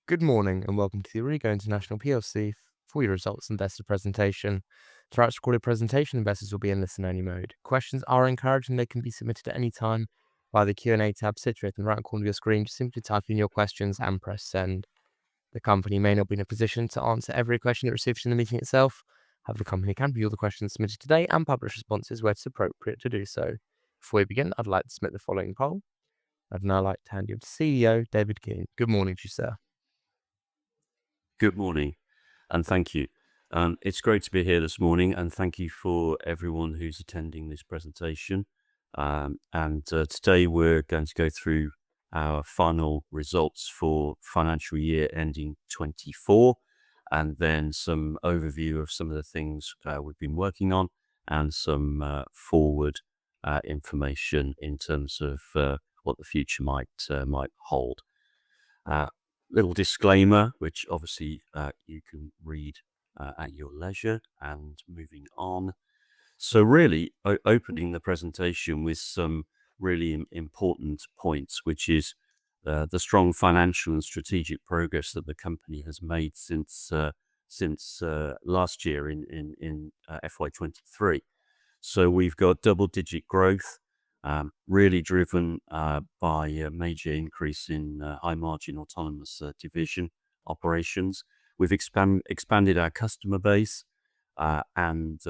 Good morning and welcome to the Aurrigo International PLC full year results investor presentation. Throughout this recorded presentation, investors will be in listen-only mode. Questions are encouraged and they can be submitted at any time via the Q&A tab situated in the right corner of your screen. Just simply type in your questions and press send. The company may not be in a position to answer every question it receives in the meeting itself. However, the company can review all the questions submitted today and publish responses where it's appropriate to do so. Before we begin, I'd like to submit the following poll. I'd now like to hand you over to CEO David Keane. Good morning to you, sir. Good morning, and thank you. It's great to be here this morning, and thank you for everyone who's attending this presentation. Today we're going to go through our final results for financial year ending 24, and then some overview of some of the things we've been working on, and some forward information in terms of what the future might hold. Little disclaimer, which obviously you can read at your leisure, and moving on. So really opening the presentation with some really important points, which is the strong financial and strategic progress that the company has made since last year in FY23. So we've got double-digit growth, really driven by a major increase in high-margin autonomous division operations. We've expanded our customer base and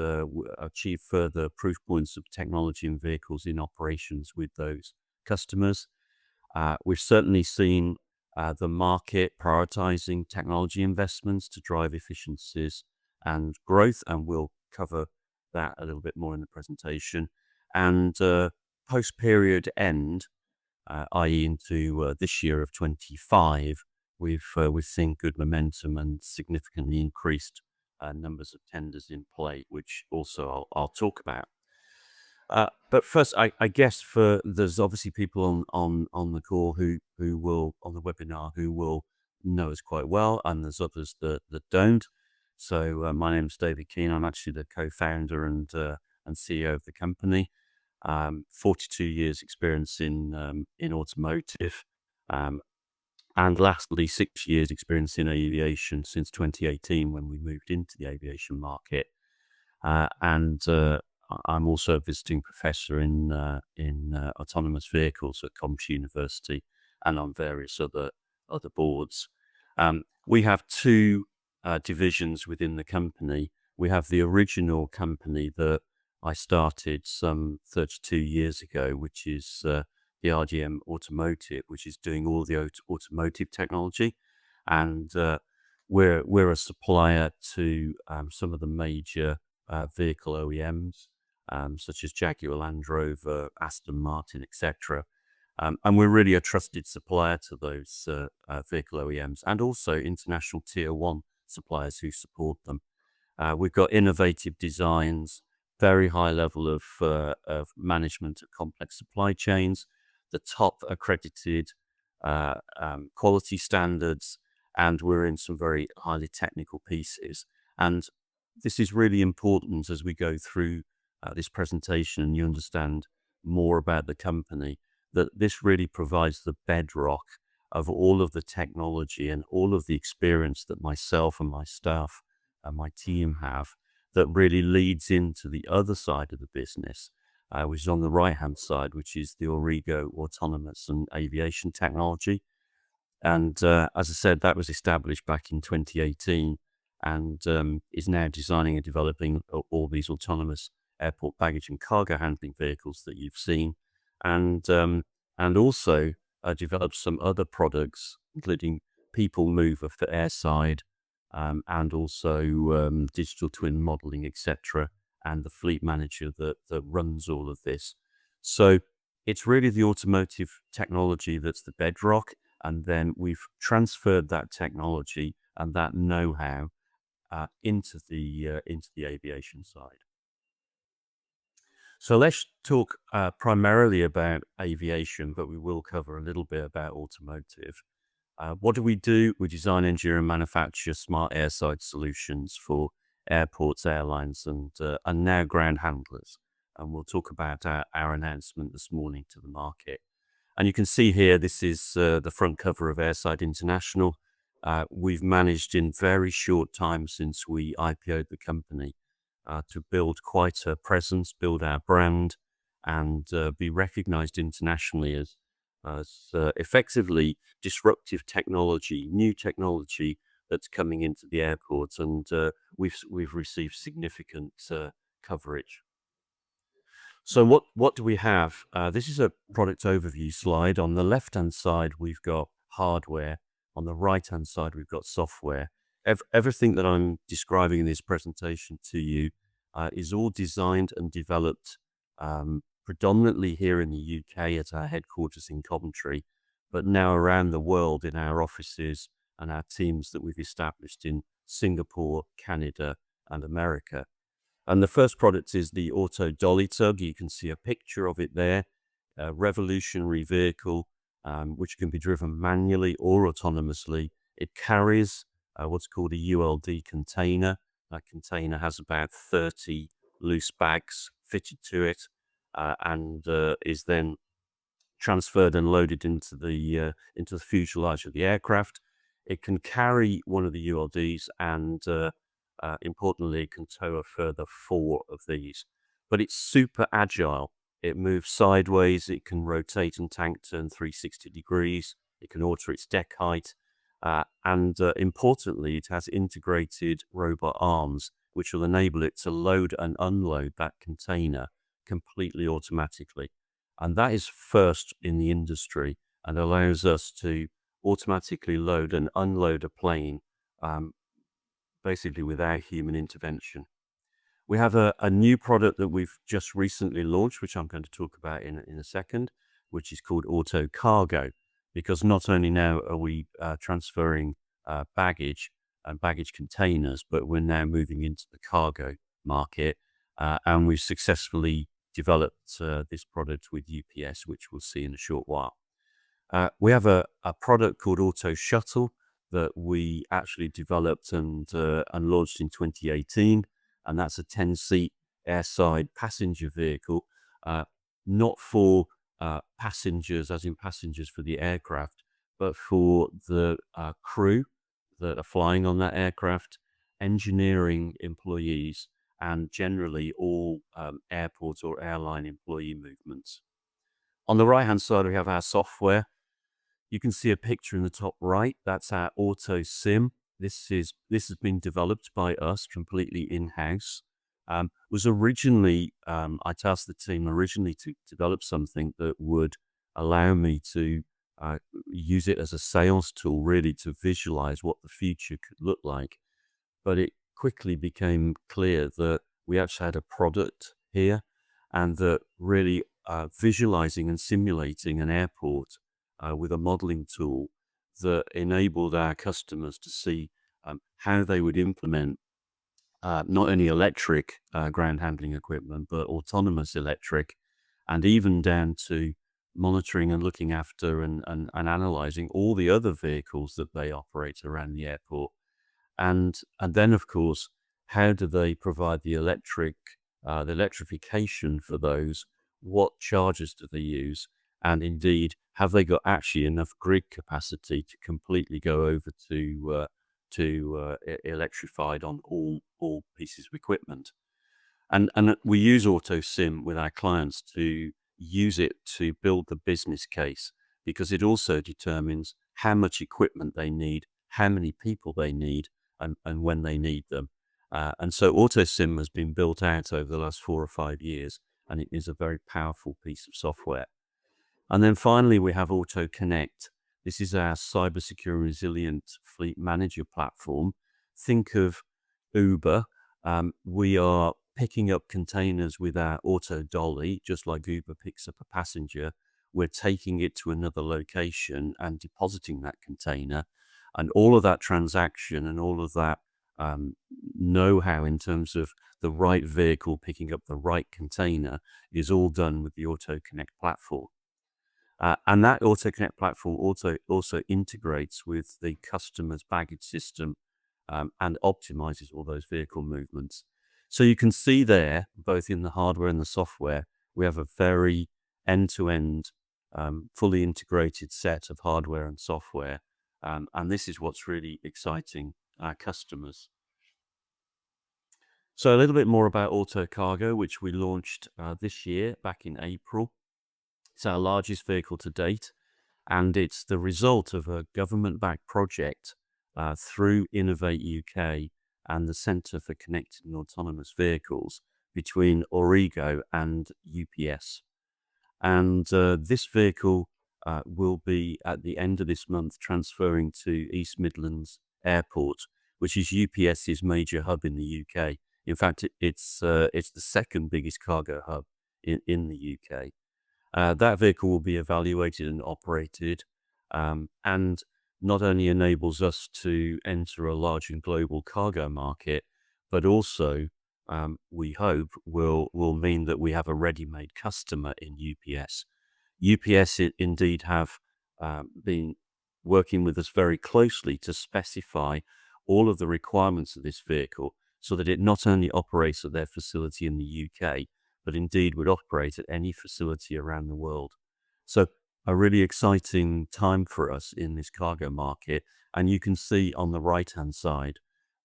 achieved further proof points of technology and vehicles in operations with those customers. We've certainly seen the market prioritizing technology investments to drive efficiencies and growth, and we'll cover that a little bit more in the presentation. And post-period end, i.e. into this year of 25, we've seen good momentum and significantly increased numbers of tenders in play, which also I'll talk about. But first, I guess there's obviously people on the call who will, on the webinar, who will know us quite well, and there's others that don't. So my name is David Keane. I'm actually the co-founder and CEO of the company. 42 years experience in automotive, and lastly 6 years experience in aviation since 2018 when we moved into the aviation market. I'm also a visiting professor in autonomous vehicles at Comps University and on various other boards. We have two divisions within the company. We have the original company that I started some 32 years ago, which is the RDM Automotive, which is doing all the automotive technology. And we're a supplier to some of the major vehicle OEMs, such as Jaguar Land Rover, Aston Martin, etc. And we're really a trusted supplier to those vehicle OEMs and also international tier one suppliers who support them. We've got innovative designs, very high level of management of complex supply chains, the top accredited quality standards, and we're in some very highly technical pieces. And this is really important as we go through this presentation and you understand more about the company, that this really provides the bedrock of all of the technology and all of the experience that myself and my staff and my team have, that really leads into the other side of the business, which is on the right-hand side, which is the Aurrigo autonomous and aviation technology. And as I said, that was established back in 2018 and is now designing and developing all these autonomous airport baggage and cargo handling vehicles that you've seen, and also developed some other products, including People Mover for airside, and also digital twin modeling, etc., and the fleet manager that runs all of this. So it's really the automotive technology that's the bedrock, and then we've transferred that technology and that know-how into the aviation side. So let's talk primarily about aviation, but we will cover a little bit about automotive. What do? We design, engineer, and manufacture smart airside solutions for airports, airlines, and now ground handlers. And we'll talk about our announcement this morning to the market. And you can see here, this is the front cover of Airside International, we've managed in very short time since we IPO'd the company to build quite a presence, build our brand, and be recognized internationally as effectively disruptive technology, new technology that's coming into the airports, and we've received significant coverage. So what do we have? This is a product overview slide. On the left-hand side, we've got hardware. On the right-hand side, we've got software. Everything that I'm describing in this presentation to you is all designed and developed predominantly here in the UK at our headquarters in Coventry, but now around the world in our offices and our teams that we've established in Singapore, Canada, and America. And the first product is the Auto Dolly Tug. You can see a picture of it there, a revolutionary vehicle, which can be driven manually or autonomously. It carries what's called a ULD container. That container has about 30 loose bags fitted to it, and is then transferred and loaded into the fuselage of the aircraft. It can carry one of the ULDs, and importantly, it can tow a further 4 of these. But it's super agile. It moves sideways. It can rotate and tank turn 360 degrees. It can alter its deck height. And importantly, it has integrated robot arms, which will enable it to load and unload that container completely automatically. And that is first in the industry and allows us to automatically load and unload a plane basically without human intervention. We have a new product that we've just recently launched, which I'm going to talk about in a second, which is called Auto Cargo, because not only now are we transferring baggage and baggage containers, but we're now moving into the cargo market, and we've successfully developed this product with UPS, which we'll see in a short while. We have a product called Auto Shuttle that we actually developed and launched in 2018, and that's a 10-seat airside passenger vehicle, not for passengers, as in passengers for the aircraft, but for the crew that are flying on that aircraft, engineering employees, and generally all airport or airline employee movements. On the right-hand side, we have our software. You can see a picture in the top right. That's our Auto Sim. This has been developed by us completely in-house. Was originally, I tasked the team originally to develop something that would allow me to use it as a sales tool, really to visualize what the future could look like. But it quickly became clear that we actually had a product here, and that really visualizing and simulating an airport with a modeling tool that enabled our customers to see how they would implement not only electric ground handling equipment, but autonomous electric, and even down to monitoring and looking after and analyzing all the other vehicles that they operate around the airport. And then, of course, how do they provide the electrification for those? What chargers do they use? And indeed, have they got actually enough grid capacity to completely go over to electrified on all pieces of equipment? And we use AutoSim with our clients to use it to build the business case, because it also determines how much equipment they need, how many people they need, and when they need them. And so AutoSim has been built out over the last 4 or 5 years, and it is a very powerful piece of software. And then finally, we have Auto Connect. This is our cybersecure and resilient fleet manager platform. Think of Uber. We are picking up containers with our Auto Dolly, just like Uber picks up a passenger. We're taking it to another location and depositing that container. And all of that transaction and all of that know-how in terms of the right vehicle picking up the right container is all done with the Auto Connect platform. And that Auto Connect platform also integrates with the customer's baggage system and optimizes all those vehicle movements. So you can see there, both in the hardware and the software, we have a very end-to-end, fully integrated set of hardware and software And this is what's really exciting our customers. So a little bit more about Auto Cargo, which we launched this year back in April. It's our largest vehicle to date, and it's the result of a government-backed project through Innovate UK and the Centre for Connected and Autonomous Vehicles between Aurrigo and UPS. And this vehicle will be, at the end of this month, transferring to East Midlands Airport, which is UPS's major hub in the UK. In fact, it's the second biggest cargo hub in the UK. That vehicle will be evaluated and operated, and not only enables us to enter a large and global cargo market, but also we hope will mean that we have a ready-made customer in UPS. UPS indeed have been working with us very closely to specify all of the requirements of this vehicle so that it not only operates at their facility in the UK, but indeed would operate at any facility around the world. So a really exciting time for us in this cargo market. And you can see on the right-hand side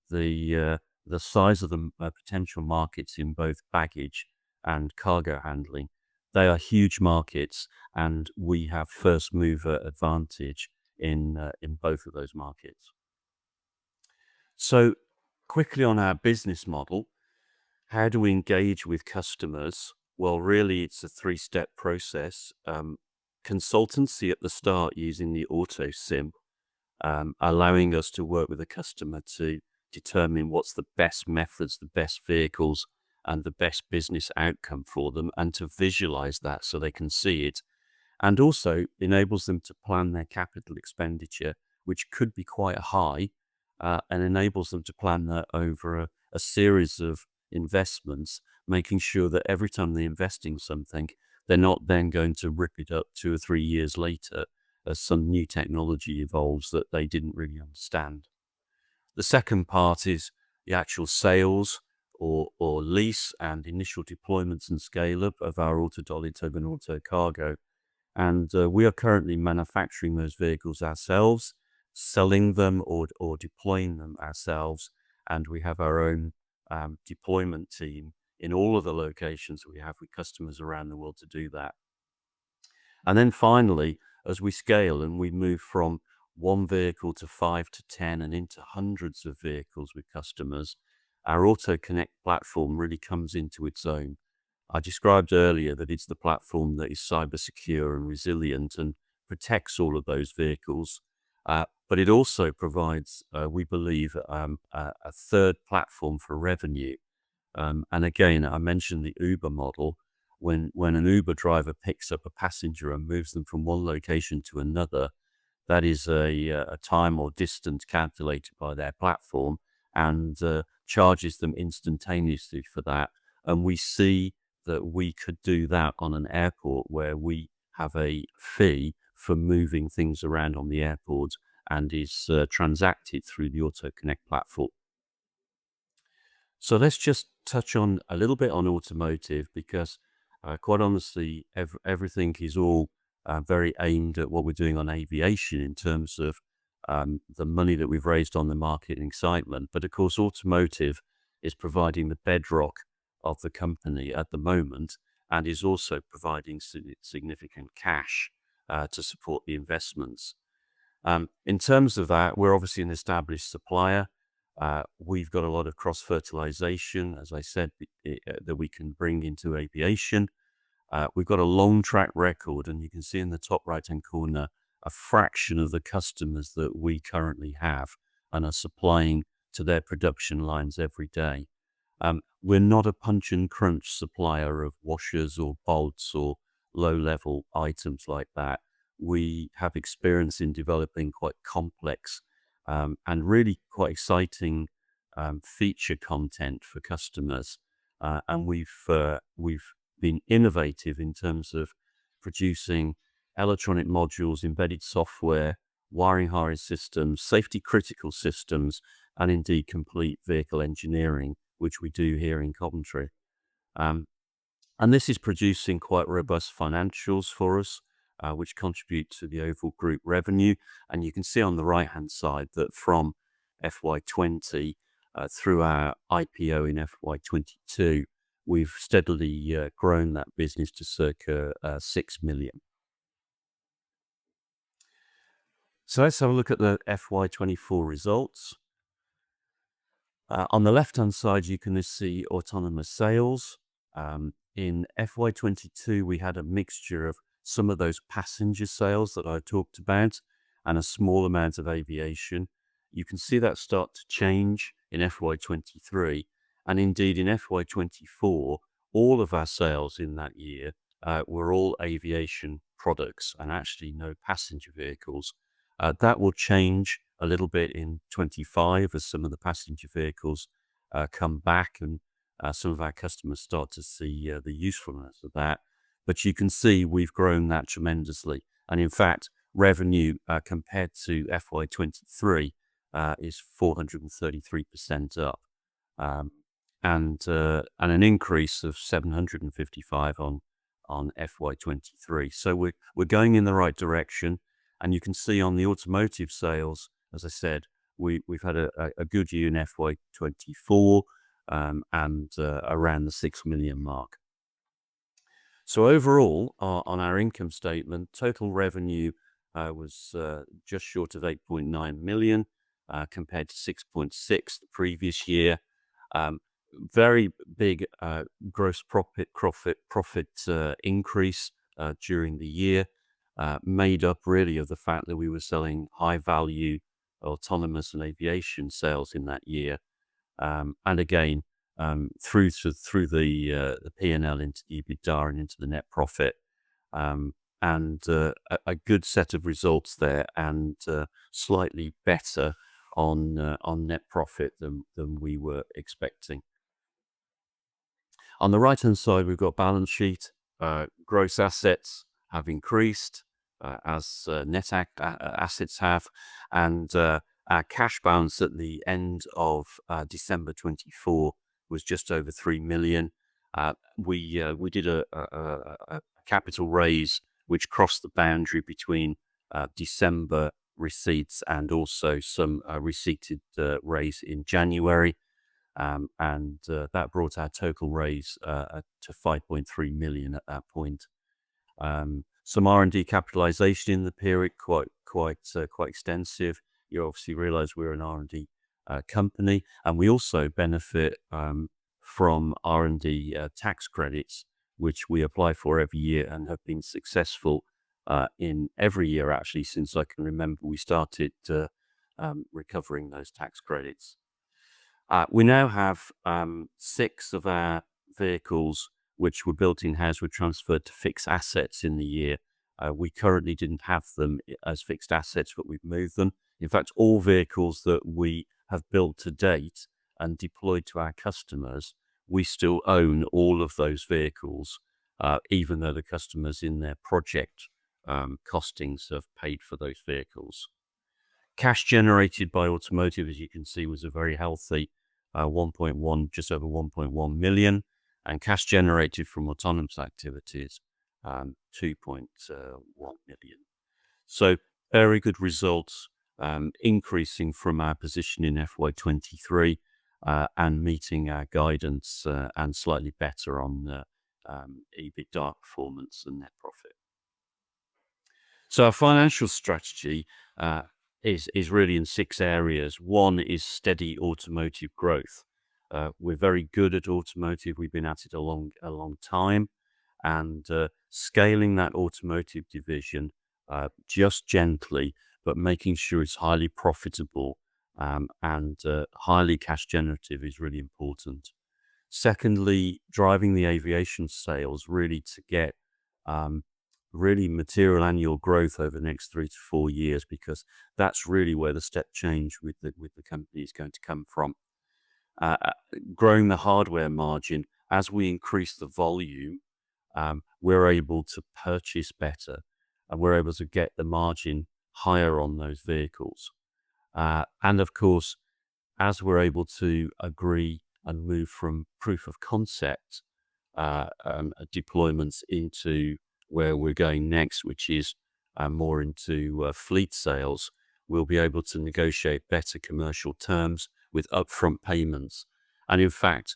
the size of the potential markets in both baggage and cargo handling. They are huge markets, and we have first mover advantage in both of those markets. So quickly on our business model, how do we engage with customers? Well, really, it's a three-step process. Consultancy at the start using the auto sim, allowing us to work with a customer to determine what's the best methods, the best vehicles, and the best business outcome for them, and to visualize that so they can see it. And also enables them to plan their capital expenditure, which could be quite high, and enables them to plan that over a series of investments, making sure that every time they invest in something, they're not then going to rip it up 2 or 3 years later as some new technology evolves that they didn't really understand. The second part is the actual sales or lease and initial deployments and scale up of our auto dolly tug and auto cargo. And we are currently manufacturing those vehicles ourselves, selling them or deploying them ourselves. And we have our own deployment team in all of the locations we have with customers around the world to do that. And then finally, as we scale and we move from one vehicle to 5 to 10 and into hundreds of vehicles with customers, our Auto Connect platform really comes into its own. I described earlier that it's the platform that is cyber secure and resilient and protects all of those vehicles. But it also provides, we believe, a third platform for revenue. And again, I mentioned the Uber model. When an Uber driver picks up a passenger and moves them from one location to another, that is a time or distance calculated by their platform and charges them instantaneously for that. And we see that we could do that on an airport where we have a fee for moving things around on the airport and is transacted through the Auto Connect platform. So let's just touch on a little bit on automotive because quite honestly, everything is all very aimed at what we're doing on aviation in terms of the money that we've raised on the market and excitement. But of course, automotive is providing the bedrock of the company at the moment and is also providing significant cash to support the investments. In terms of that, we're obviously an established supplier. We've got a lot of cross-fertilization, as I said, that we can bring into aviation. We've got a long track record, and you can see in the top right-hand corner a fraction of the customers that we currently have and are supplying to their production lines every day. We're not a punch and crunch supplier of washers or bolts or low-level items like that. We have experience in developing quite complex and really quite exciting feature content for customers. And we've been innovative in terms of producing electronic modules, embedded software, wiring harness systems, safety critical systems, and indeed complete vehicle engineering, which we do here in Coventry. And this is producing quite robust financials for us. which contribute to the overall group revenue. And you can see on the right-hand side that from FY20 through our IPO in FY22, we've steadily grown that business to circa 6 million. So let's have a look at the FY24 results. On the left-hand side, you can see autonomous sales. In FY22, we had a mixture of some of those passenger sales that I talked about and a small amount of aviation. You can see that start to change in FY23, and indeed in FY24, all of our sales in that year were all aviation products and actually no passenger vehicles. That will change a little bit in 25 as some of the passenger vehicles come back and some of our customers start to see the usefulness of that. But you can see we've grown that tremendously. And in fact, revenue compared to FY23 is 433% up, and an increase of 755 on FY23. So we're going in the right direction. And you can see on the automotive sales, as I said, we've had a good year in FY24 and around the 6 million mark. So overall, on our income statement, total revenue was just short of 8.9 million compared to 6.6 the previous year. Very big gross profit increase during the year. Made up really of the fact that we were selling high value autonomous and aviation sales in that year. And again, through the P&L into the EBITDA and into the net profit. And a good set of results there, and slightly better on net profit than we were expecting. On the right-hand side, we've got balance sheet. Gross assets have increased as net assets have, and our cash balance at the end of December 24 was just over 3 million. We did a capital raise which crossed the boundary between December receipts and also some receipted raise in January, and that brought our total raise to 5.3 million at that point. Some R&D capitalization in the period, quite extensive. You obviously realize we're an R&D company, and we also benefit from R&D tax credits, which we apply for every year and have been successful in every year actually since I can remember we started recovering those tax credits. We now have 6 of our vehicles which were built in-house were transferred to fixed assets in the year. We currently didn't have them as fixed assets, but we've moved them. In fact, all vehicles that we have built to date and deployed to our customers, we still own all of those vehicles, even though the customers in their project costings have paid for those vehicles. Cash generated by automotive, as you can see, was a very healthy 1.1, just over 1.1 million, and cash generated from autonomous activities, 2.1 million. So very good results, increasing from our position in FY23 and meeting our guidance and slightly better on EBITDA performance and net profit. So our financial strategy is really in 6 areas. One is steady automotive growth. We're very good at automotive. We've been at it a long time, and scaling that automotive division just gently, but making sure it's highly profitable and highly cash generative is really important. Secondly, driving the aviation sales really to get really material annual growth over the next 3 to 4 years, because that's really where the step change with the company is going to come from. Growing the hardware margin, as we increase the volume, we're able to purchase better and we're able to get the margin higher on those vehicles. And of course, as we're able to agree and move from proof of concept deployments into where we're going next, which is more into fleet sales, we'll be able to negotiate better commercial terms with upfront payments. And in fact,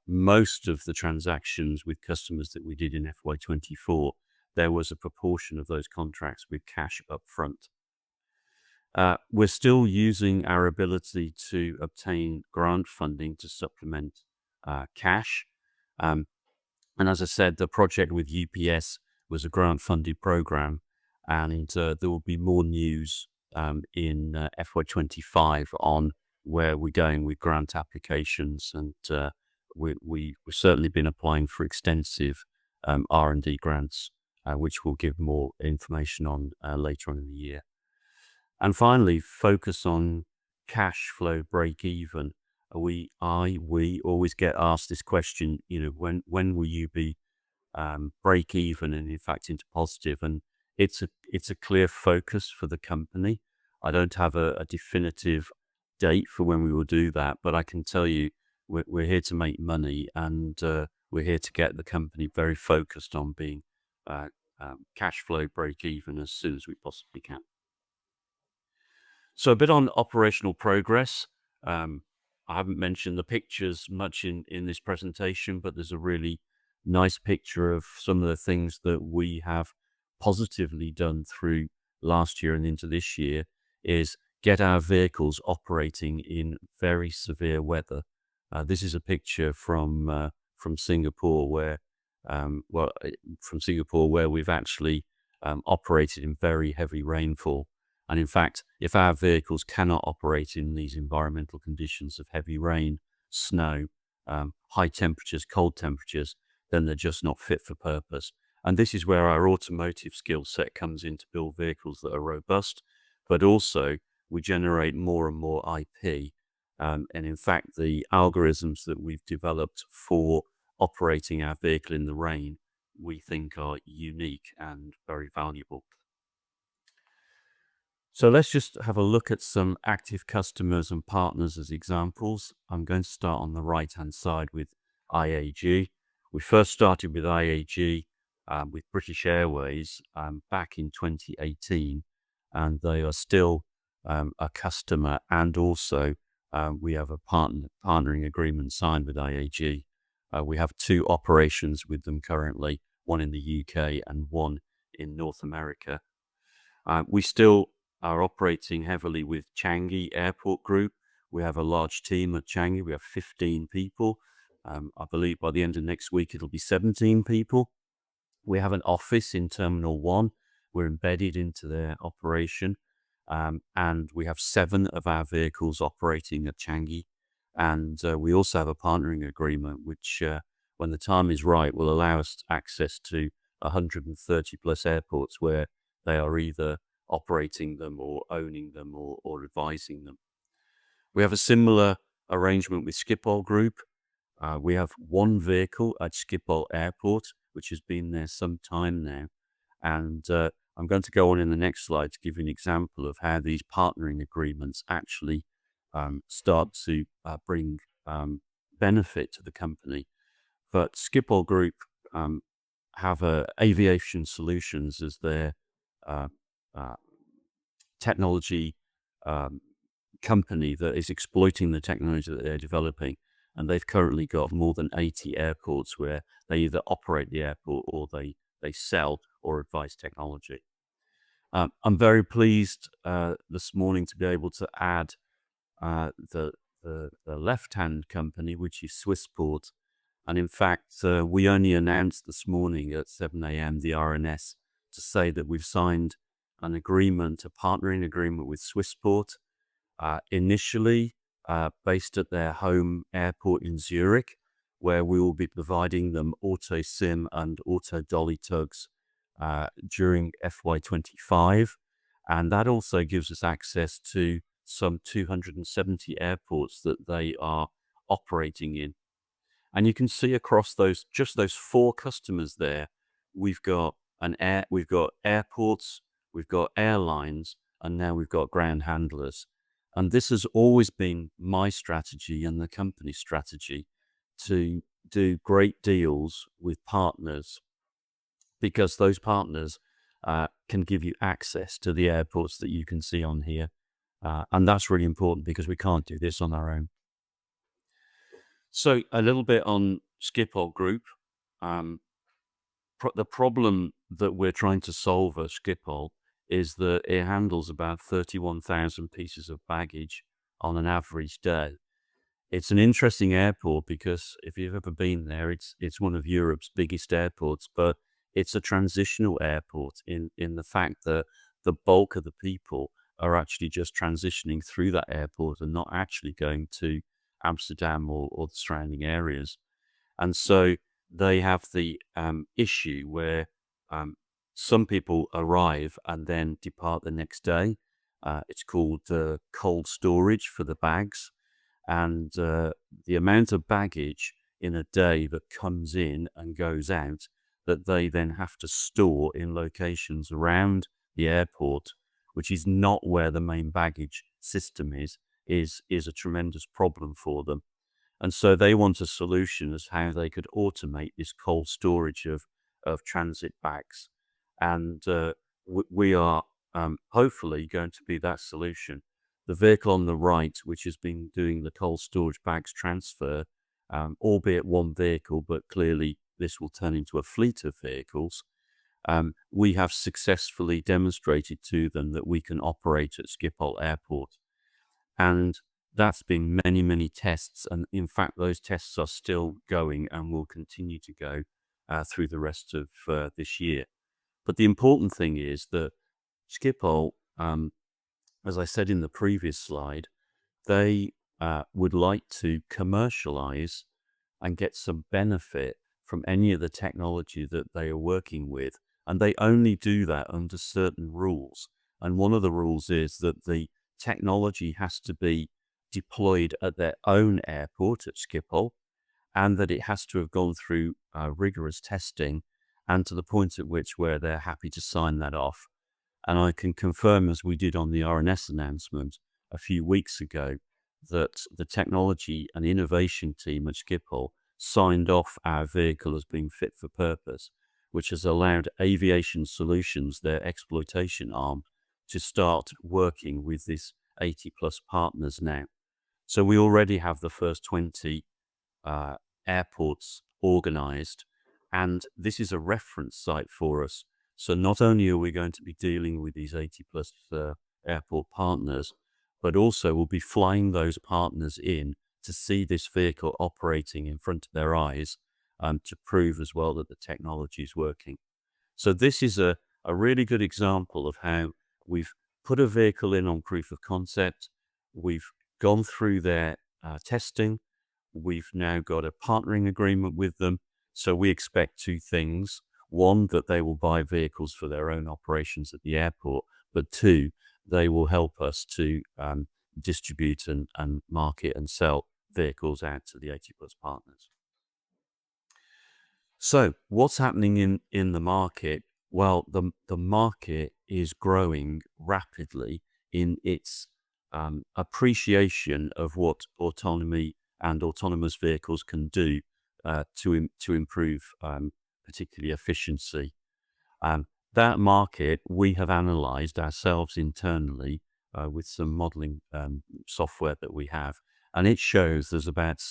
most of the transactions with customers that we did in FY24, there was a proportion of those contracts with cash upfront. We're still using our ability to obtain grant funding to supplement cash. Um, and as I said, the project with UPS was a grant-funded program, and there will be more news in FY25 on where we're going with grant applications, and we've certainly been applying for extensive R&D grants, which we'll give more information on later on in the year. And finally, focus on cash flow break even. We always get asked this question, when will you be break even and in fact into positive? And it's a clear focus for the company. I don't have a definitive date for when we will do that, but I can tell you we're here to make money, and we're here to get the company very focused on being cash flow break even as soon as we possibly can. So a bit on operational progress. I haven't mentioned the pictures much in this presentation, but there's a really nice picture of some of the things that we have positively done through last year and into this year is get our vehicles operating in very severe weather. This is a picture from Singapore where we've actually operated in very heavy rainfall. And in fact, if our vehicles cannot operate in these environmental conditions of heavy rain, snow, high temperatures, cold temperatures, then they're just not fit for purpose. And this is where our automotive skill set comes in to build vehicles that are robust, but also we generate more and more IP. And in fact, the algorithms that we've developed for operating our vehicle in the rain, we think are unique and very valuable. So let's just have a look at some active customers and partners as examples. I'm going to start on the right-hand side with IAG. We first started with IAG with British Airways back in 2018, and they are still a customer, and also we have a partnering agreement signed with IAG. We have 2 operations with them currently, one in the UK and one in North America. We still are operating heavily with Changi Airport Group. We have a large team at Changi. We have 15 people. I believe by the end of next week, it'll be 17 people. We have an office in Terminal 1. We're embedded into their operation. And we have 7 of our vehicles operating at Changi. And we also have a partnering agreement, which when the time is right, will allow us access to 130 plus airports where they are either operating them or owning them or advising them. We have a similar arrangement with Schiphol Group. We have 1 vehicle at Schiphol Airport, which has been there some time now. And I'm going to go on in the next slide to give you an example of how these partnering agreements actually start to bring benefit to the company. But Schiphol Group have Aviation Solutions as their technology company that is exploiting the technology that they're developing. And they've currently got more than 80 airports where they either operate the airport or they sell or advise technology. I'm very pleased this morning to be able to add the left-hand company, which is Swissport. And in fact, we only announced this morning at 7 a.m. the RNS to say that we've signed an agreement, a partnering agreement with Swissport, initially based at their home airport in Zurich, where we will be providing them auto sim and auto dolly tugs during FY25. And that also gives us access to some 270 airports that they are operating in. And you can see across those 4 customers there, we've got airports, we've got airlines, and now we've got ground handlers. And this has always been my strategy and the company's strategy to do great deals with partners because those partners can give you access to the airports that you can see on here. And that's really important because we can't do this on our own. So a little bit on Schiphol Group. Um, the problem that we're trying to solve at Schiphol is that it handles about 31,000 pieces of baggage on an average day. It's an interesting airport because if you've ever been there, it's one of Europe's biggest airports, but it's a transitional airport in the fact that the bulk of the people are actually just transitioning through that airport and not actually going to Amsterdam or the surrounding areas. And so they have the issue where um, some people arrive and then depart the next day. It's called cold storage for the bags. And the amount of baggage in a day that comes in and goes out that they then have to store in locations around the airport, which is not where the main baggage system is a tremendous problem for them. And so they want a solution as how they could automate this cold storage of transit bags. And we are hopefully going to be that solution. The vehicle on the right, which has been doing the cold storage bags transfer, albeit one vehicle, but clearly this will turn into a fleet of vehicles. We have successfully demonstrated to them that we can operate at Schiphol Airport. And that's been many, many tests. And in fact, those tests are still going and will continue to go through the rest of this year. But the important thing is that Schiphol, as I said in the previous slide, they would like to commercialize and get some benefit from any of the technology that they are working with. And they only do that under certain rules. And one of the rules is that the technology has to be deployed at their own airport at Schiphol, and that it has to have gone through rigorous testing and to the point at which where they're happy to sign that off. And I can confirm, as we did on the RNS announcement a few weeks ago, that the technology and innovation team at Schiphol signed off our vehicle as being fit for purpose, which has allowed Aviation Solutions, their exploitation arm, to start working with this 80 plus partners now. So we already have the first 20 airports organized, and this is a reference site for us. So not only are we going to be dealing with these 80 plus airport partners, but also we'll be flying those partners in to see this vehicle operating in front of their eyes, to prove as well that the technology is working. So this is a really good example of how we've put a vehicle in on proof of concept. We've gone through their testing. We've now got a partnering agreement with them. So we expect two things. One, that they will buy vehicles for their own operations at the airport. But two, they will help us to distribute and market and sell vehicles out to the 80 plus partners. So what's happening in the market? Well, the market is growing rapidly in its appreciation of what autonomy and autonomous vehicles can do to improve particularly efficiency. That market we have analyzed ourselves internally with some modeling software that we have, and it shows there's about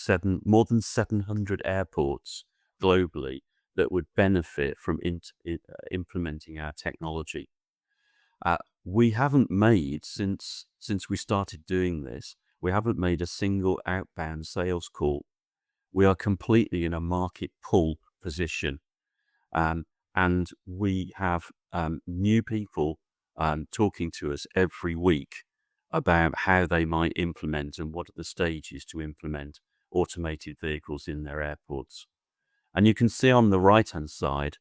more than 700 airports globally that would benefit from implementing our technology. We haven't made, since we started doing this, we haven't made a single outbound sales call. We are completely in a market pull position. And we have new people talking to us every week about how they might implement and what are the stages to implement automated vehicles in their airports. And you can see on the right-hand side,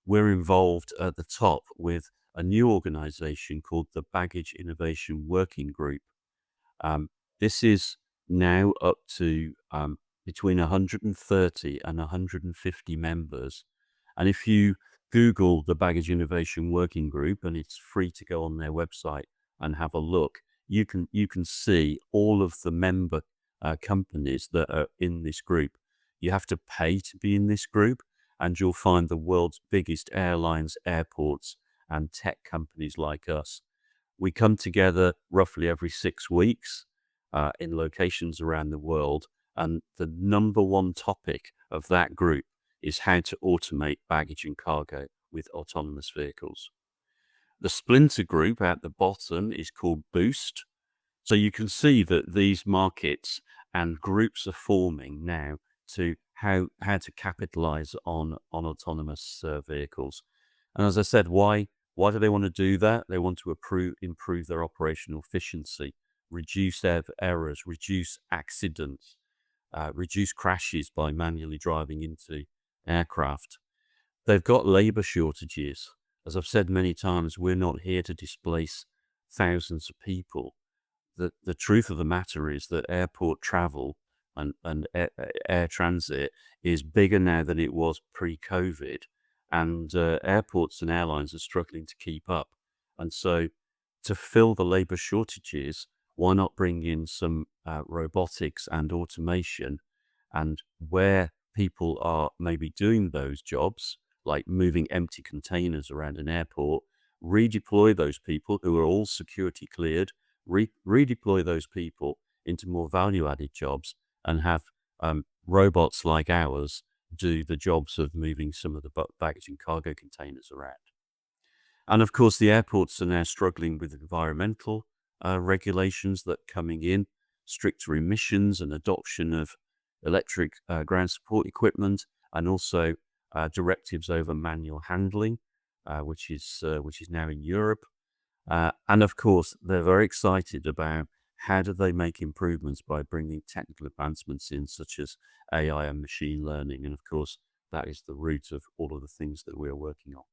we're involved at the top with a new organization called the Baggage Innovation Working Group. This is now up to between 130 and 150 members. And if you Google the Baggage Innovation Working Group, and it's free to go on their website and have a look, you can see all of the member companies that are in this group. You have to pay to be in this group, and you'll find the world's biggest airlines, airports, and tech companies like us. We come together roughly every 6 weeks in locations around the world, and the number one topic of that group is how to automate baggage and cargo with autonomous vehicles. The splinter group at the bottom is called Boost. So you can see that these markets and groups are forming now to how to capitalize on autonomous vehicles. And as I said, why do they want to do that? They want to improve their operational efficiency, reduce errors, reduce accidents, reduce crashes by manually driving into aircraft. They've got labor shortages. As I've said many times, we're not here to displace thousands of people. The truth of the matter is that airport travel and air transit is bigger now than it was pre-COVID, and airports and airlines are struggling to keep up. And so, to fill the labor shortages, why not bring in some robotics and automation? And where people are maybe doing those jobs, like moving empty containers around an airport, redeploy those people who are all security cleared, redeploy those people into more value-added jobs, and have robots like ours do the jobs of moving some of the baggage and cargo containers around. And of course, the airports are now struggling with environmental regulations that are coming in, stricter emissions and adoption of electric ground support equipment, and also directives over manual handling, which is now in Europe. And of course, they're very excited about how do they make improvements by bringing technical advancements in, such as AI and machine learning. And of course, that is the root of all of the things that we're working on.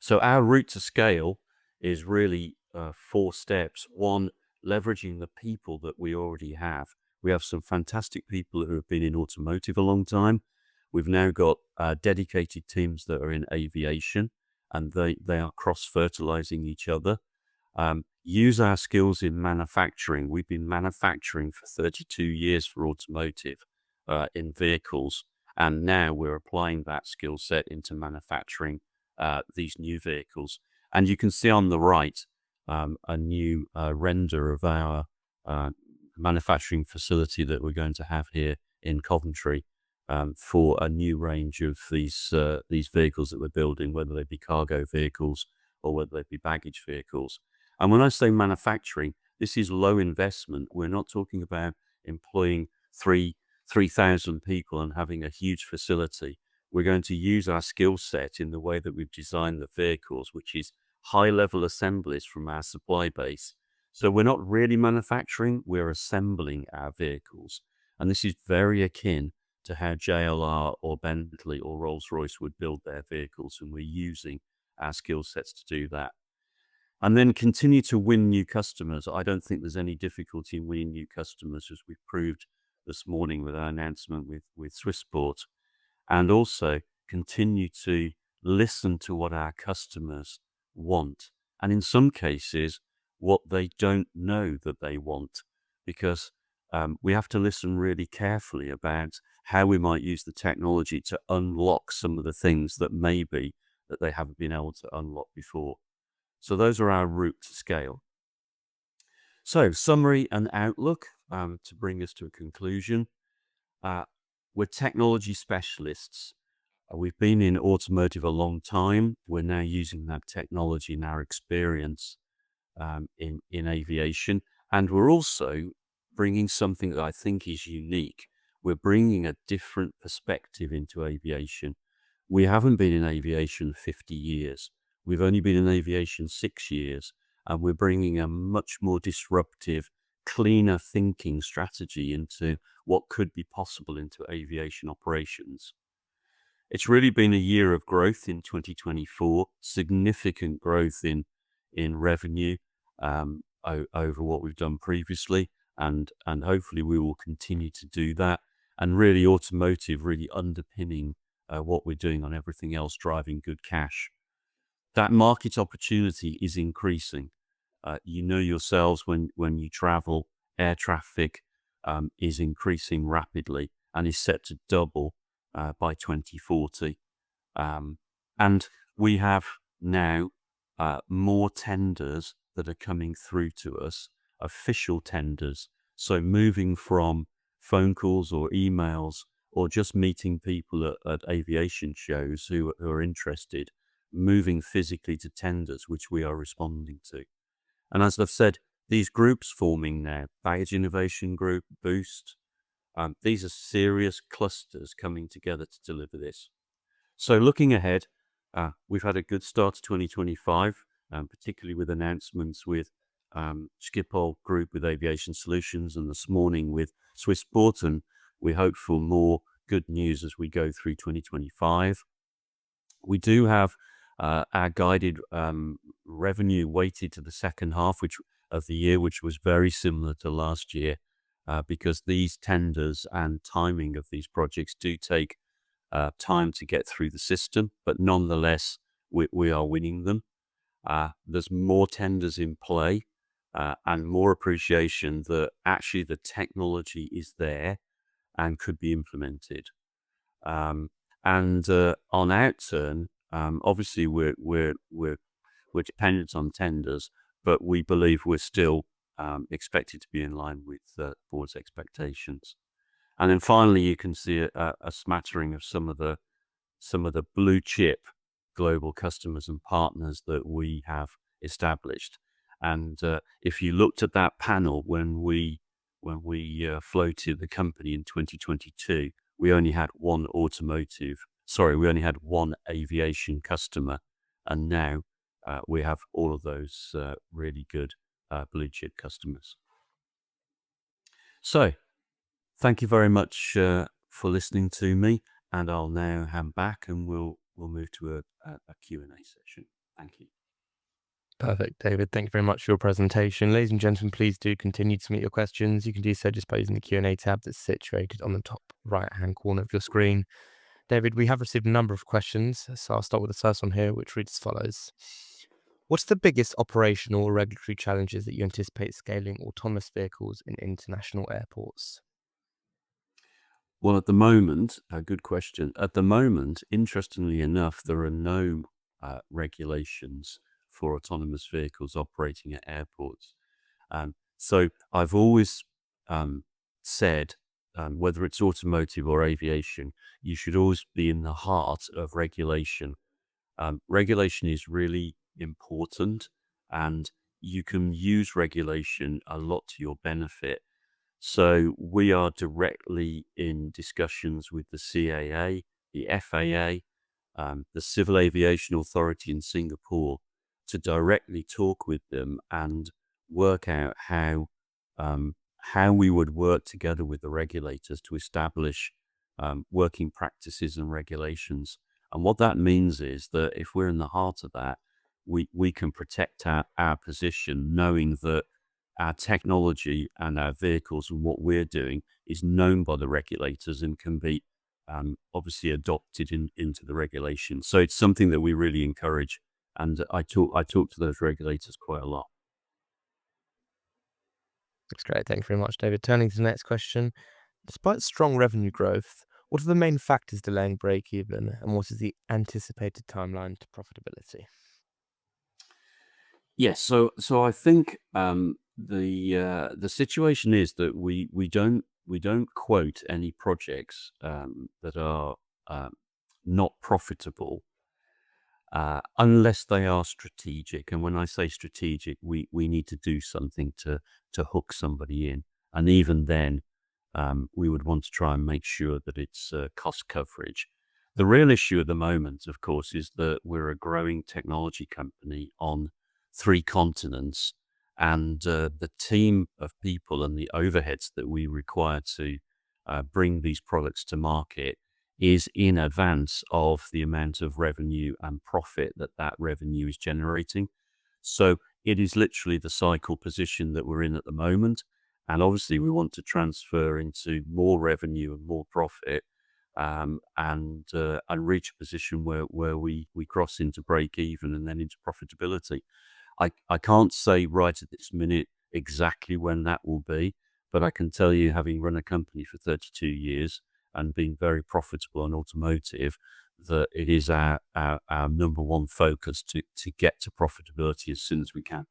So our route to scale is really 4 steps. One, leveraging the people that we already have. We have some fantastic people who have been in automotive a long time. We've now got dedicated teams that are in aviation, and they are cross-fertilizing each other. Use our skills in manufacturing. We've been manufacturing for 32 years for automotive in vehicles, and now we're applying that skill set into manufacturing these new vehicles. And you can see on the right a new render of our manufacturing facility that we're going to have here in Coventry for a new range of these vehicles that we're building, whether they be cargo vehicles or whether they be baggage vehicles. And when I say manufacturing, this is low investment. We're not talking about employing 3,000 people and having a huge facility. We're going to use our skill set in the way that we've designed the vehicles, which is high-level assemblies from our supply base. So we're not really manufacturing, we're assembling our vehicles. And this is very akin to how JLR or Bentley or Rolls-Royce would build their vehicles, and we're using our skill sets to do that. And then continue to win new customers. I don't think there's any difficulty in winning new customers, as we've proved this morning with our announcement with Swissport. And also continue to listen to what our customers want. And in some cases, what they don't know that they want, because we have to listen really carefully about how we might use the technology to unlock some of the things that maybe that they haven't been able to unlock before. So those are our route to scale. So summary and outlook to bring us to a conclusion. We're technology specialists. We've been in automotive a long time. We're now using that technology and our experience in aviation. And we're also bringing something that I think is unique. We're bringing a different perspective into aviation. We haven't been in aviation 50 years. We've only been in aviation 6 years, and we're bringing a much more disruptive, cleaner thinking strategy into what could be possible into aviation operations. It's really been a year of growth in 2024, significant growth in revenue over what we've done previously, and hopefully we will continue to do that. And really, automotive really underpinning what we're doing on everything else, driving good cash. That market opportunity is increasing. You know yourselves when you travel, air traffic is increasing rapidly and is set to double by 2040. And we have now more tenders that are coming through to us, official tenders. So moving from phone calls or emails or just meeting people at aviation shows who are interested, moving physically to tenders, which we are responding to. And as I've said, these groups forming now, Baggage Innovation Group, Boost, these are serious clusters coming together to deliver this. So looking ahead, we've had a good start to 2025, particularly with announcements with Schiphol Group with Aviation Solutions, and this morning with Swissport, and we hope for more good news as we go through 2025. We do have our guided revenue weighted to the second half of the year, which was very similar to last year, because these tenders and timing of these projects do take time to get through the system, but nonetheless, we are winning them. There's more tenders in play and more appreciation that actually the technology is there and could be implemented. And on outturn, obviously we're dependent on tenders, but we believe we're still expected to be in line with the board's expectations. And then finally, you can see a smattering of some of the blue chip global customers and partners that we have established. And if you looked at that panel when we floated the company in 2022, we only had one aviation customer, and now we have all of those really good blue chip customers. So thank you very much for listening to me, and I'll now hand back and we'll move to a Q&A session. Thank you. Perfect, David. Thank you very much for your presentation. Ladies and gentlemen, please do continue to submit your questions. You can do so just by using the Q&A tab that's situated on the top right-hand corner of your screen. David, we have received a number of questions, so I'll start with the first one here, which reads as follows. What's the biggest operational or regulatory challenges that you anticipate scaling autonomous vehicles in international airports? Well, at the moment, a good question. At the moment, interestingly enough, there are no regulations for autonomous vehicles operating at airports. So I've always said, whether it's automotive or aviation, you should always be in the heart of regulation. Regulation is really important, and you can use regulation a lot to your benefit. So we are directly in discussions with the CAA, the FAA, the Civil Aviation Authority in Singapore to directly talk with them and work out how we would work together with the regulators to establish working practices and regulations. And what that means is that if we're in the heart of that, we can protect our position, knowing that our technology and our vehicles and what we're doing is known by the regulators and can be obviously adopted into the regulation. So it's something that we really encourage. And I talk to those regulators quite a lot. That's great. Thank you very much, David. Turning to the next question. Despite strong revenue growth, what are the main factors delaying break-even, and what is the anticipated timeline to profitability? Yes, so I think the situation is that we don't quote any projects that are not profitable unless they are strategic. And when I say strategic, we need to do something to hook somebody in, and even then, we would want to try and make sure that it's cost coverage. The real issue at the moment, of course, is that we're a growing technology company on 3 continents, and the team of people and the overheads that we require to bring these products to market is in advance of the amount of revenue and profit that revenue is generating. So it is literally the cycle position that we're in at the moment. And obviously we want to transfer into more revenue and more profit, and reach a position where we cross into break even and then into profitability. I can't say right at this minute exactly when that will be, but I can tell you, having run a company for 32 years, and been very profitable in automotive, that it is our number one focus to get to profitability as soon as we can.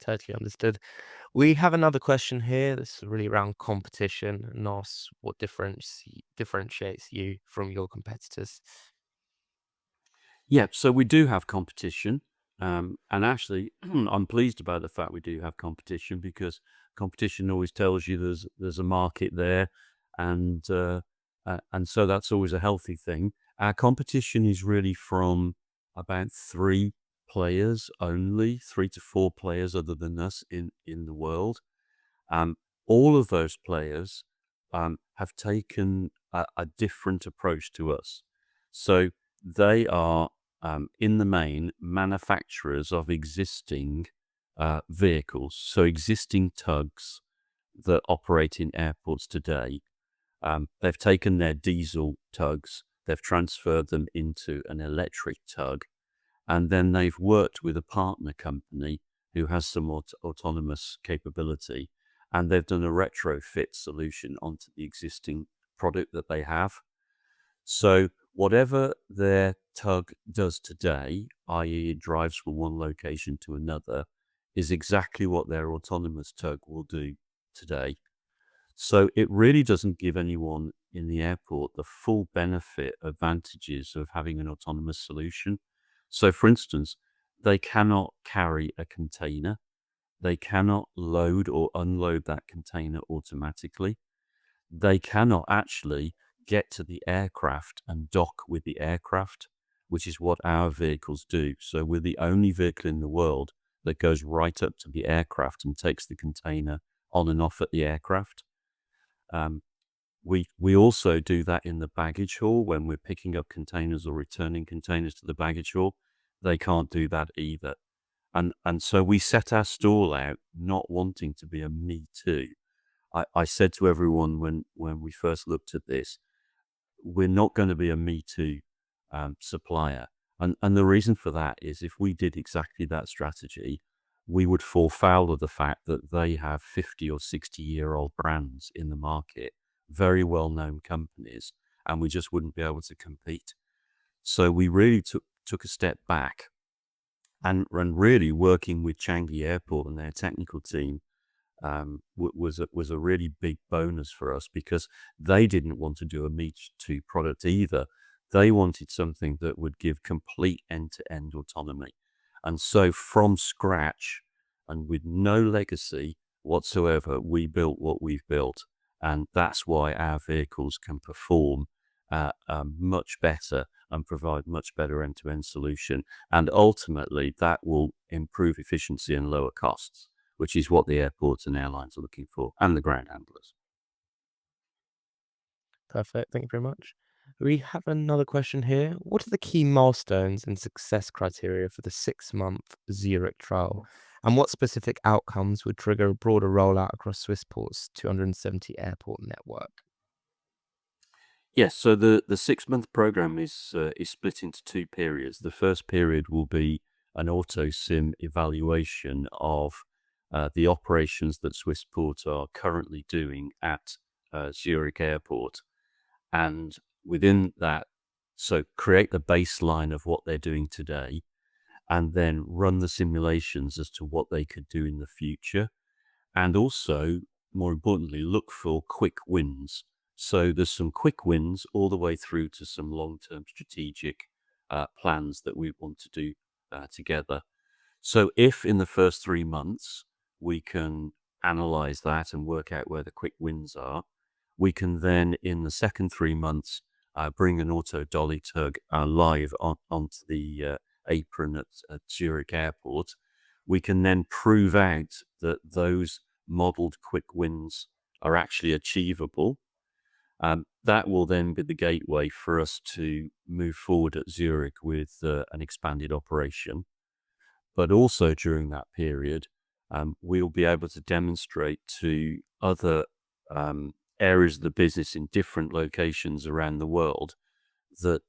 Totally understood. We have another question here that's really around competition and asks what differentiates you from your competitors. Yeah, so we do have competition. And actually, I'm pleased about the fact we do have competition, because competition always tells you there's a market there, and so that's always a healthy thing. Our competition is really from about three players only, 3 to 4 players other than us in the world. Um, all of those players have taken a different approach to us. So they are, in the main, manufacturers of existing vehicles. So existing tugs that operate in airports today. They've taken their diesel tugs, they've transferred them into an electric tug, and then they've worked with a partner company who has some autonomous capability, and they've done a retrofit solution onto the existing product that they have. So whatever their tug does today, i.e. it drives from one location to another, is exactly what their autonomous tug will do today. So it really doesn't give anyone in the airport the full benefit advantages of having an autonomous solution. So for instance, they cannot carry a container. They cannot load or unload that container automatically. They cannot actually get to the aircraft and dock with the aircraft, which is what our vehicles do. So we're the only vehicle in the world that goes right up to the aircraft and takes the container on and off at the aircraft. Um, we also do that in the baggage hall when we're picking up containers or returning containers to the baggage hall. They can't do that either. And so we set our stall out not wanting to be a me too. I said to everyone when we first looked at this, we're not going to be a me too supplier. And the reason for that is, if we did exactly that strategy, we would fall foul of the fact that they have 50 or 60-year-old brands in the market, very well-known companies, and we just wouldn't be able to compete. So we really took a step back, and really working with Changi Airport and their technical team was a really big bonus for us, because they didn't want to do a Me Too product either. They wanted something that would give complete end-to-end autonomy. And so from scratch and with no legacy whatsoever, we built what we've built. And that's why our vehicles can perform much better and provide much better end-to-end solution. And ultimately, that will improve efficiency and lower costs, which is what the airports and airlines are looking for, and the ground handlers. Perfect. Thank you very much. We have another question here. What are the key milestones and success criteria for the 6-month Zurich trial? And what specific outcomes would trigger a broader rollout across Swissport's 270 airport network? Yes, so the 6-month program is split into 2 periods. The first period will be an auto sim evaluation of the operations that Swissport are currently doing at Zurich Airport, and within that, so create the baseline of what they're doing today, and then run the simulations as to what they could do in the future. And also, more importantly, look for quick wins. So there's some quick wins all the way through to some long-term strategic plans that we want to do together. So if in the first 3 months we can analyze that and work out where the quick wins are, we can then in the second 3 months bring an auto dolly tug live onto the apron at Zurich Airport. We can then prove out that those modeled quick wins are actually achievable. That will then be the gateway for us to move forward at Zurich with an expanded operation. But also during that period, we'll be able to demonstrate to other areas of the business in different locations around the world that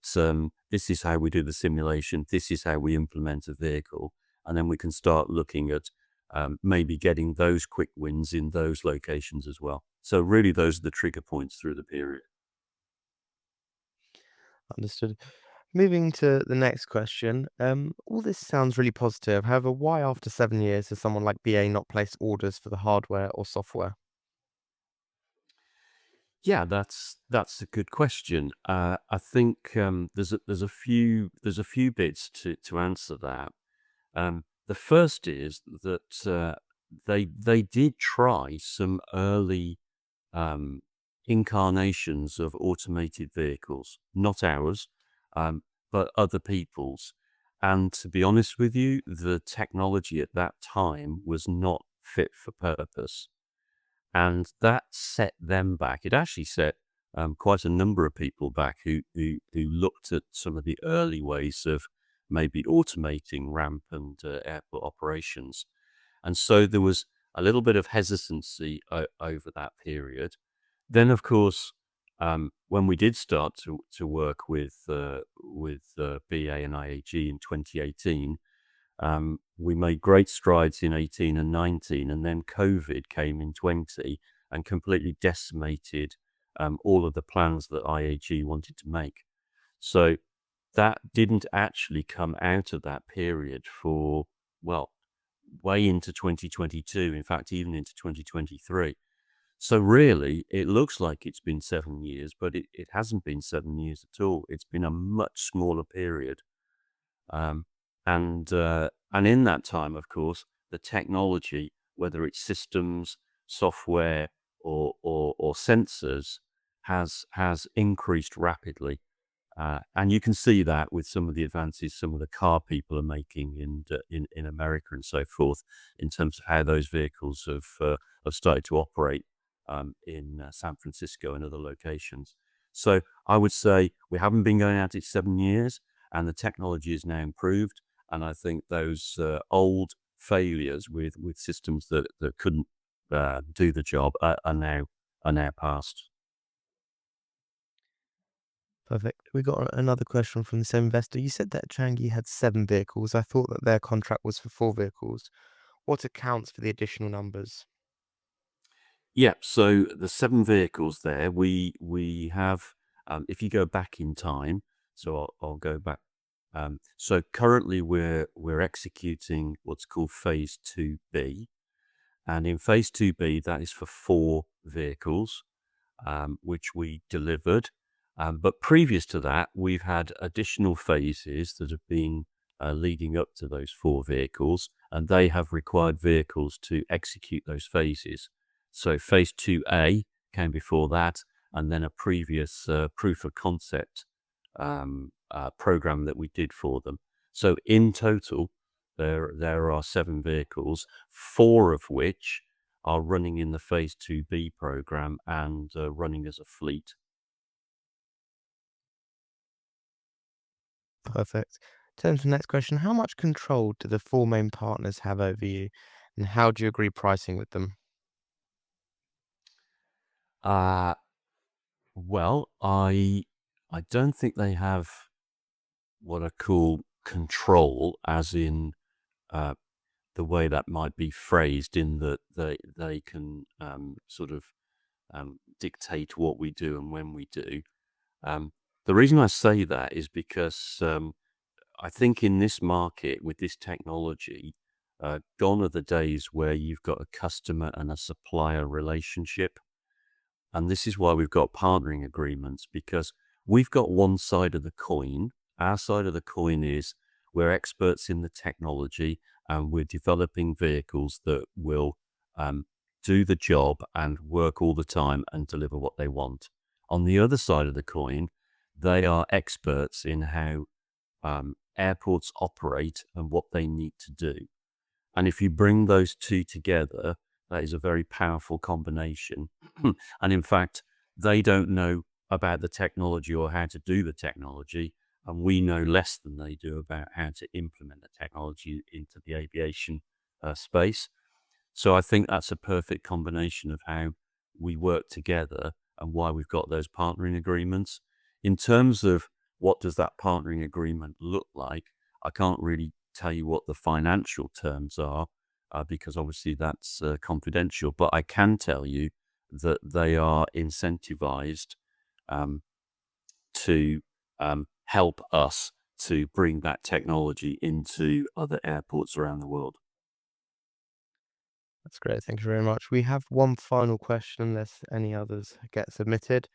this is how we do the simulation, this is how we implement a vehicle, and then we can start looking at maybe getting those quick wins in those locations as well. So really, those are the trigger points through the period. Understood. Moving to the next question. All this sounds really positive. However, why after 7 years has someone like BA not placed orders for the hardware or software? Yeah, that's a good question. I think there's a few bits to answer that. The first is that they did try some early um, incarnations of automated vehicles, not ours, um, but other people's. And to be honest with you, the technology at that time was not fit for purpose. And that set them back. It actually set quite a number of people back who looked at some of the early ways of maybe automating ramp and airport operations. And so there was a little bit of hesitancy over that period. Then, of course, when we did start to work with BA and IAG in 2018, we made great strides in 18 and 19, and then COVID came in 20 and completely decimated all of the plans that IAG wanted to make. So that didn't actually come out of that period for, well, way into 2022, in fact, even into 2023. So really, it looks like it's been 7 years, but it hasn't been 7 years at all. It's been a much smaller period. Um, and in that time, of course, the technology, whether it's systems, software, or sensors, has increased rapidly. And you can see that with some of the advances some of the car people are making in America and so forth, in terms of how those vehicles have started to operate in San Francisco and other locations. So I would say we haven't been going at it 7 years, and the technology is now improved. And I think those old failures with systems that couldn't do the job are now past. Perfect. We got another question from the same investor. You said that Changi had 7 vehicles. I thought that their contract was for 4 vehicles. What accounts for the additional numbers? Yeah, so the 7 vehicles there, we have, if you go back in time, so I'll go back. So currently we're executing what's called Phase 2B, and in Phase 2B, that is for 4 vehicles, which we delivered. But previous to that, we've had additional phases that have been leading up to those 4 vehicles, and they have required vehicles to execute those phases. So Phase 2A came before that, and then a previous proof of concept program that we did for them. So in total, there are 7 vehicles, 4 of which are running in the Phase 2B program and running as a fleet. Perfect. Turn to the next question. How much control do the 4 main partners have over you, and how do you agree pricing with them? Uh, well, I don't think they have what I call control, as in uh, the way that might be phrased, in that they can sort of dictate what we do and when we do. Um, the reason I say that is because I think in this market with this technology, gone are the days where you've got a customer and a supplier relationship. And this is why we've got partnering agreements, because we've got one side of the coin. Our side of the coin is we're experts in the technology, and we're developing vehicles that will do the job and work all the time and deliver what they want. On the other side of the coin, they are experts in how airports operate and what they need to do. And if you bring those two together, that is a very powerful combination. And in fact, they don't know about the technology or how to do the technology. And we know less than they do about how to implement the technology into the aviation space. So I think that's a perfect combination of how we work together and why we've got those partnering agreements. In terms of what does that partnering agreement look like, I can't really tell you what the financial terms are, because obviously that's confidential. But I can tell you that they are incentivized um, to help us to bring that technology into other airports around the world. That's great. Thank you very much. We have one final question, unless any others get submitted.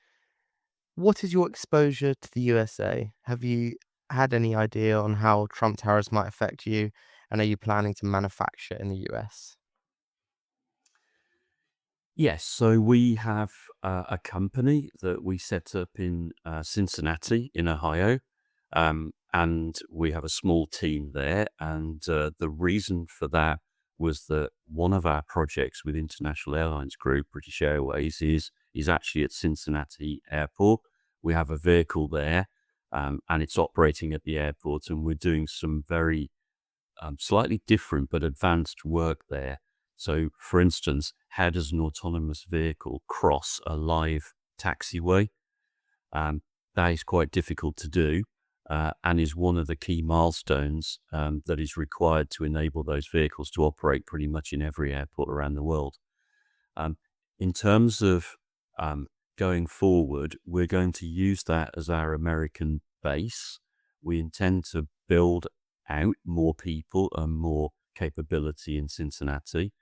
What is your exposure to the USA? Have you had any idea on how Trump tariffs might affect you? And are you planning to manufacture in the US? Yes, so we have a company that we set up in Cincinnati, in Ohio, and we have a small team there. And the reason for that was that one of our projects with International Airlines Group, British Airways, is actually at Cincinnati Airport. We have a vehicle there, and it's operating at the airport, and we're doing some very slightly different but advanced work there. So, for instance, how does an autonomous vehicle cross a live taxiway? Um, that is quite difficult to do, and is one of the key milestones that is required to enable those vehicles to operate pretty much in every airport around the world. Um, in terms of um, going forward, we're going to use that as our American base. We intend to build out more people and more capability in Cincinnati.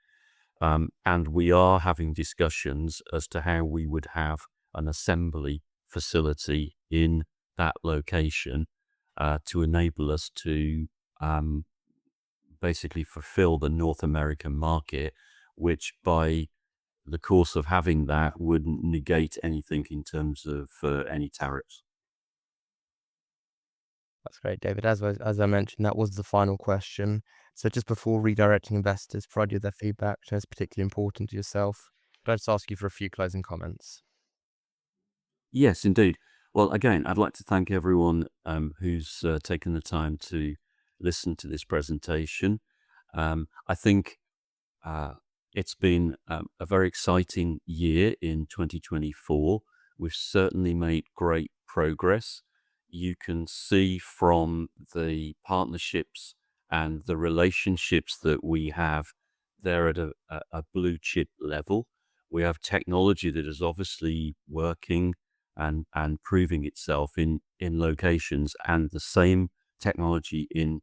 And we are having discussions as to how we would have an assembly facility in that location to enable us to um, basically fulfill the North American market, which by the course of having that wouldn't negate anything in terms of any tariffs. That's great, David. As I mentioned, that was the final question. So just before redirecting investors to provide you with their feedback, which is particularly important to yourself, could I just ask you for a few closing comments? Yes, indeed. Well, again, I'd like to thank everyone who's taken the time to listen to this presentation. I think Uh, it's been a very exciting year in 2024. We've certainly made great progress. You can see from the partnerships and the relationships that we have, they're at a blue chip level. We have technology that is obviously working and proving itself in locations, and the same technology in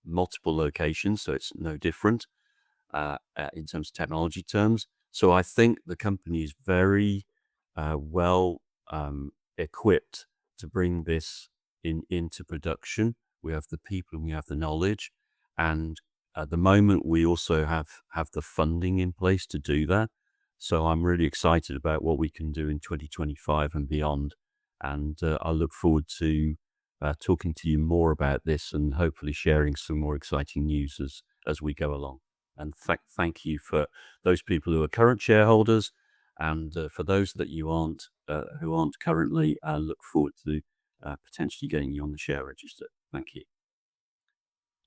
multiple locations, so it's no different in terms of technology terms. So I think the company is very well equipped to bring this into production. We have the people and we have the knowledge, and at the moment we also have the funding in place to do that. So I'm really excited about what we can do in 2025 and beyond, and I look forward to talking to you more about this and hopefully sharing some more exciting news as we go along. And thank you for those people who are current shareholders, and for those that you aren't, who aren't currently, I look forward to potentially getting you on the share register. Thank you.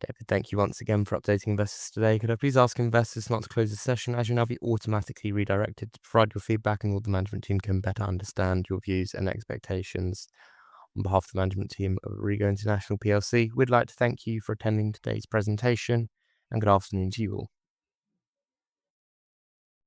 David, thank you once again for updating investors today. Could I please ask investors not to close the session, as you'll now be automatically redirected to provide your feedback, and all the management team can better understand your views and expectations. On behalf of the management team of Aurrigo International PLC, we'd like to thank you for attending today's presentation, and good afternoon to you all.